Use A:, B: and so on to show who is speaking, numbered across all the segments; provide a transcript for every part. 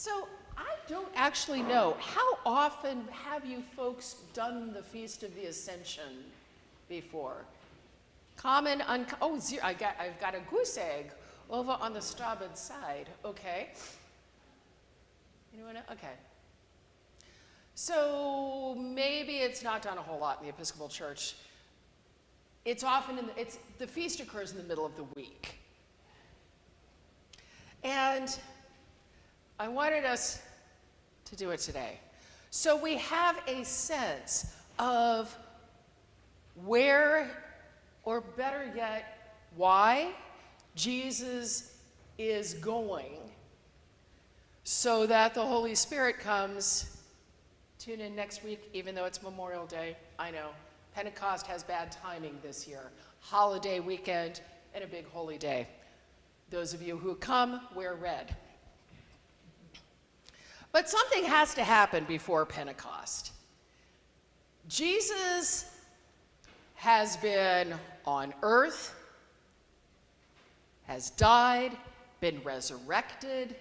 A: So I don't actually know. How often have you folks done the Feast of the Ascension before? Common, I've got a goose egg over on the starboard side. Okay. Anyone? Okay. So maybe it's not done a whole lot in the Episcopal Church. It's often the feast occurs in the middle of the week. And I wanted us to do it today. So we have a sense of where, or better yet, why Jesus is going, so that the Holy Spirit comes. Tune in next week, even though it's Memorial Day. I know, Pentecost has bad timing this year. Holiday weekend and a big holy day. Those of you who come, wear red. But something has to happen before Pentecost. Jesus has been on earth, has died, been resurrected,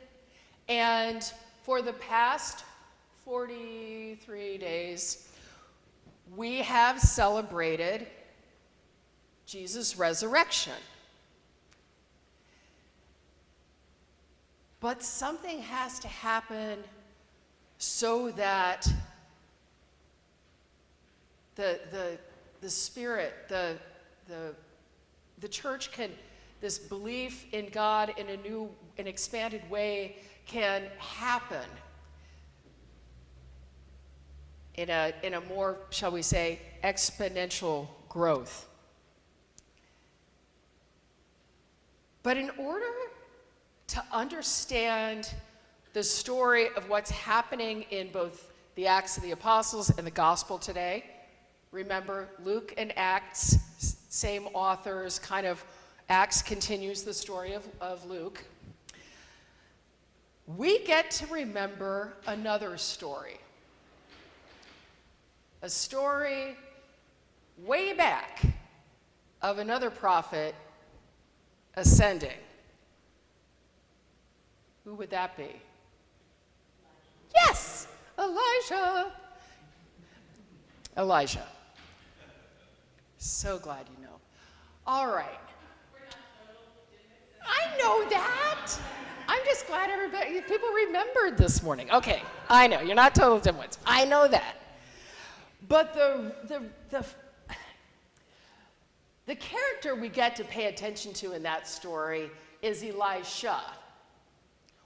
A: and for the past 43 days, we have celebrated Jesus' resurrection. But something has to happen so that the Spirit, the church can, this belief in God in a new, an expanded way can happen in a more, shall we say, exponential growth. But in order to understand the story of what's happening in both the Acts of the Apostles and the Gospel today, remember Luke and Acts, same authors, kind of Acts continues the story of Luke. We get to remember another story. A story way back of another prophet ascending. Who would that be? Yes, Elijah. Elijah. So glad you know. All right. I know that. I'm just glad people remembered this morning. Okay, I know, you're not total dimwits. I know that. But the character we get to pay attention to in that story is Elisha.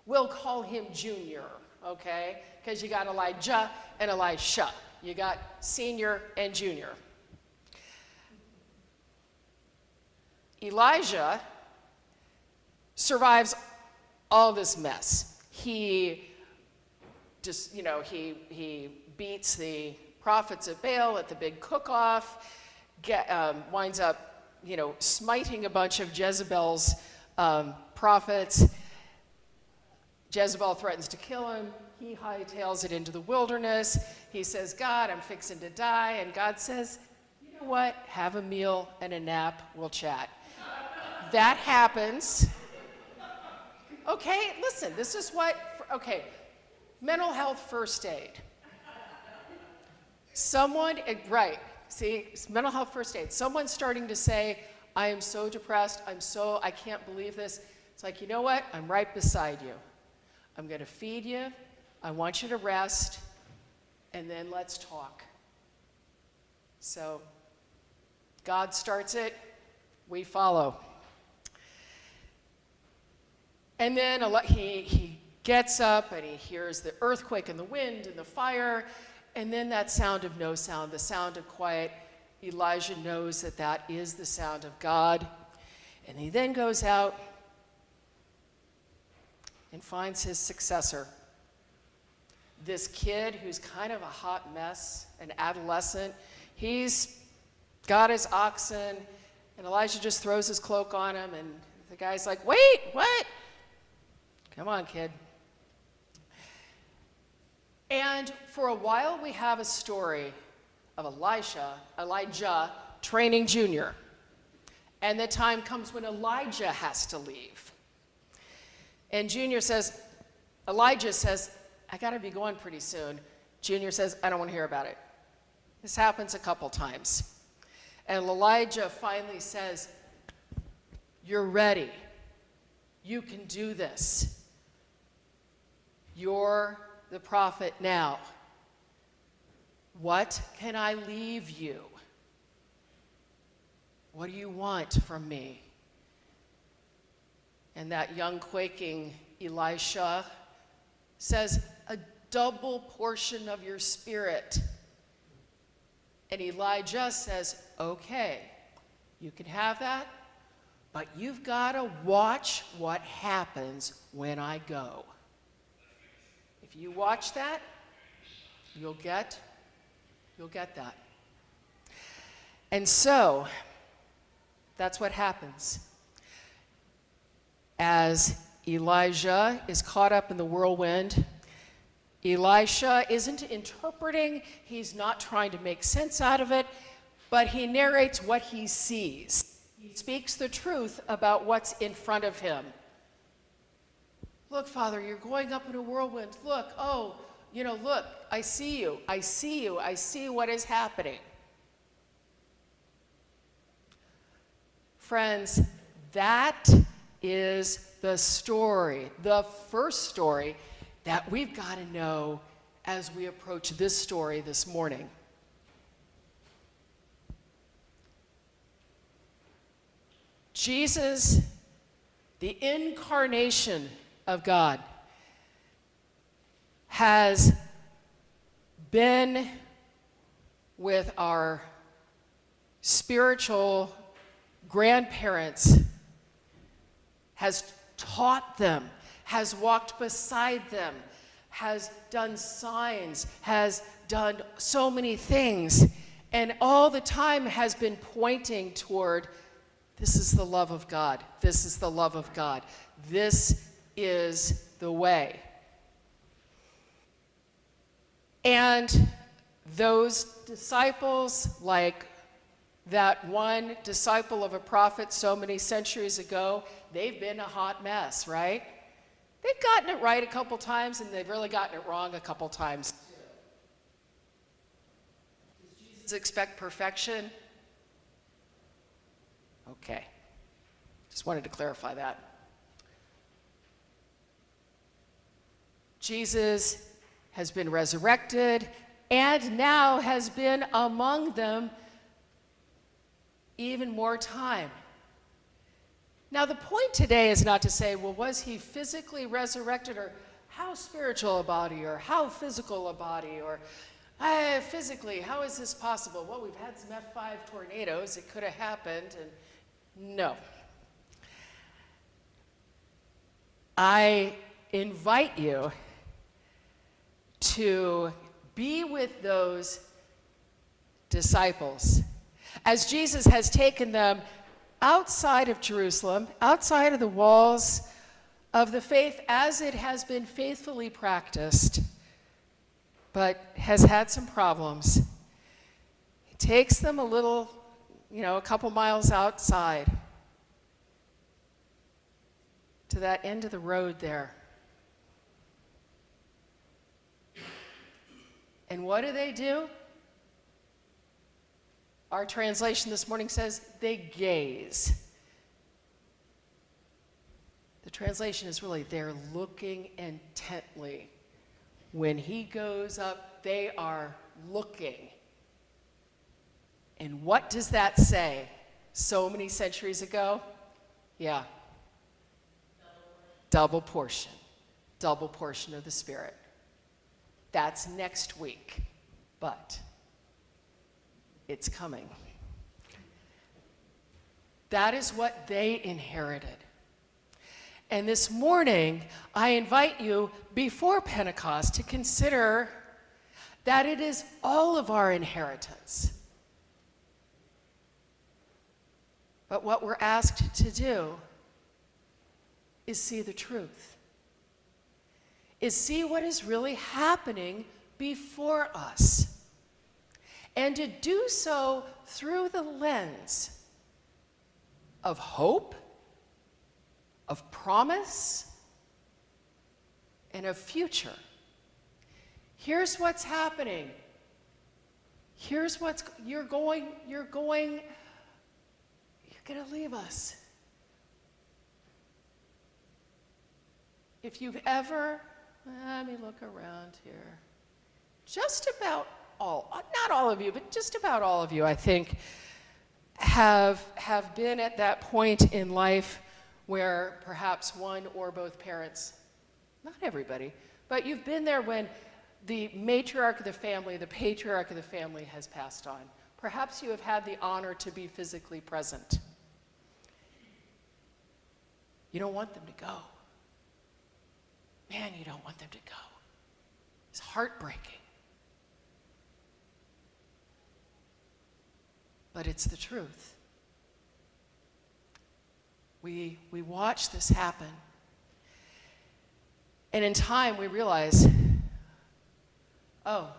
A: We'll call him Junior, okay? Because you got Elijah and Elisha. You got senior and junior. Elijah survives all this mess. He just, he beats the prophets of Baal at the big cook-off, winds up, smiting a bunch of Jezebel's prophets. Jezebel threatens to kill him. He hightails it into the wilderness. He says, God, I'm fixing to die. And God says, you know what? Have a meal and a nap. We'll chat. That happens. Okay, listen, this is mental health first aid. Mental health first aid. Someone's starting to say, I am so depressed, I can't believe this. It's like, you know what? I'm right beside you. I'm gonna feed you, I want you to rest, and then let's talk. So, God starts it, we follow. And then he gets up and he hears the earthquake and the wind and the fire, and then that sound of no sound, the sound of quiet. Elijah knows that that is the sound of God. And he then goes out and finds his successor. This kid who's kind of a hot mess, an adolescent. He's got his oxen, and Elijah just throws his cloak on him, and the guy's like, wait, what? Come on, kid. And for a while, we have a story of Elijah training Junior. And the time comes when Elijah has to leave. And Junior says, Elijah says, I got to be going pretty soon. Junior says, I don't want to hear about it. This happens a couple times. And Elijah finally says, you're ready. You can do this. You're the prophet now. What can I leave you? What do you want from me? And that young quaking Elisha says, a double portion of your spirit. And Elijah says, okay, you can have that, but you've got to watch what happens when I go. If you watch that, you'll get that. And so, that's what happens. As Elijah is caught up in the whirlwind, Elisha isn't interpreting, he's not trying to make sense out of it, but he narrates what he sees. He speaks the truth about what's in front of him. Look, Father, you're going up in a whirlwind. Look, look, I see you. I see you. I see what is happening. Friends, that is the story, the first story that we've got to know as we approach this story this morning. Jesus, the incarnation of God, has been with our spiritual grandparents, has taught them, has walked beside them, has done signs, has done so many things, and all the time has been pointing toward, this is the love of God, this is the love of God, this is the way. And those disciples, like that one disciple of a prophet so many centuries ago, they've been a hot mess, right? They've gotten it right a couple times, and they've really gotten it wrong a couple times. Does Jesus expect perfection? Okay. Just wanted to clarify that. Jesus has been resurrected and now has been among them even more time. Now, the point today is not to say, well, was he physically resurrected, or how spiritual a body, or how physical a body, or physically, how is this possible? Well, we've had some F5 tornadoes. It could have happened, and no. I invite you to be with those disciples as Jesus has taken them outside of Jerusalem, outside of the walls of the faith as it has been faithfully practiced, but has had some problems. He takes them a couple miles outside to that end of the road there. And what do? Our translation this morning says they gaze. The translation is really they're looking intently. When he goes up, they are looking. And what does that say so many centuries ago? Yeah. Double portion of the Spirit. That's next week, but it's coming. That is what they inherited. And this morning, I invite you before Pentecost to consider that it is all of our inheritance. But what we're asked to do is see the truth, is see what is really happening before us, and to do so through the lens of hope, of promise, and a future. Here's what's happening. Here's what's, you're going to leave us. If you've ever, let me look around here, just about all, not all of you, but just about all of you, I think, have been at that point in life where perhaps one or both parents, not everybody, but you've been there when the matriarch of the family, the patriarch of the family has passed on. Perhaps you have had the honor to be physically present. You don't want them to go. Man, you don't want them to go. It's heartbreaking. But it's the truth. We watch this happen. And in time, we realize, oh,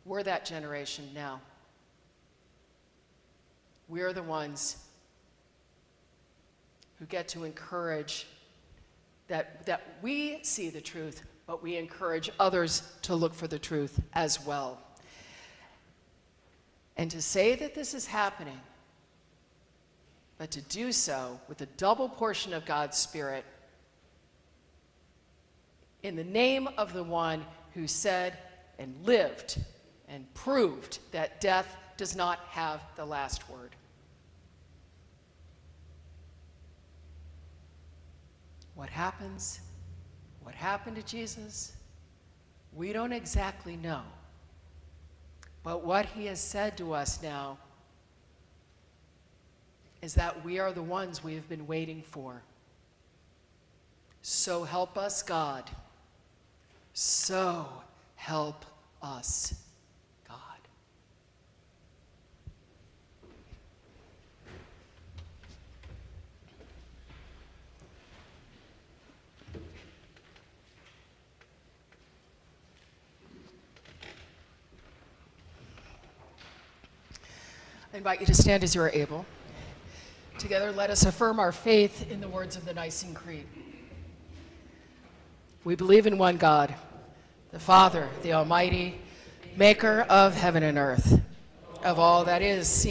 A: we're that generation now. We're the ones who get to encourage that we see the truth, but we encourage others to look for the truth as well. And to say that this is happening, but to do so with a double portion of God's Spirit in the name of the one who said and lived and proved that death does not have the last word. What happens? What happened to Jesus? We don't exactly know. But what he has said to us now is that we are the ones we have been waiting for. So help us, God. So help us, God. I invite you to stand as you are able. Together, let us affirm our faith in the words of the Nicene Creed. We believe in one God, the Father, the Almighty, maker of heaven and earth, of all that is seen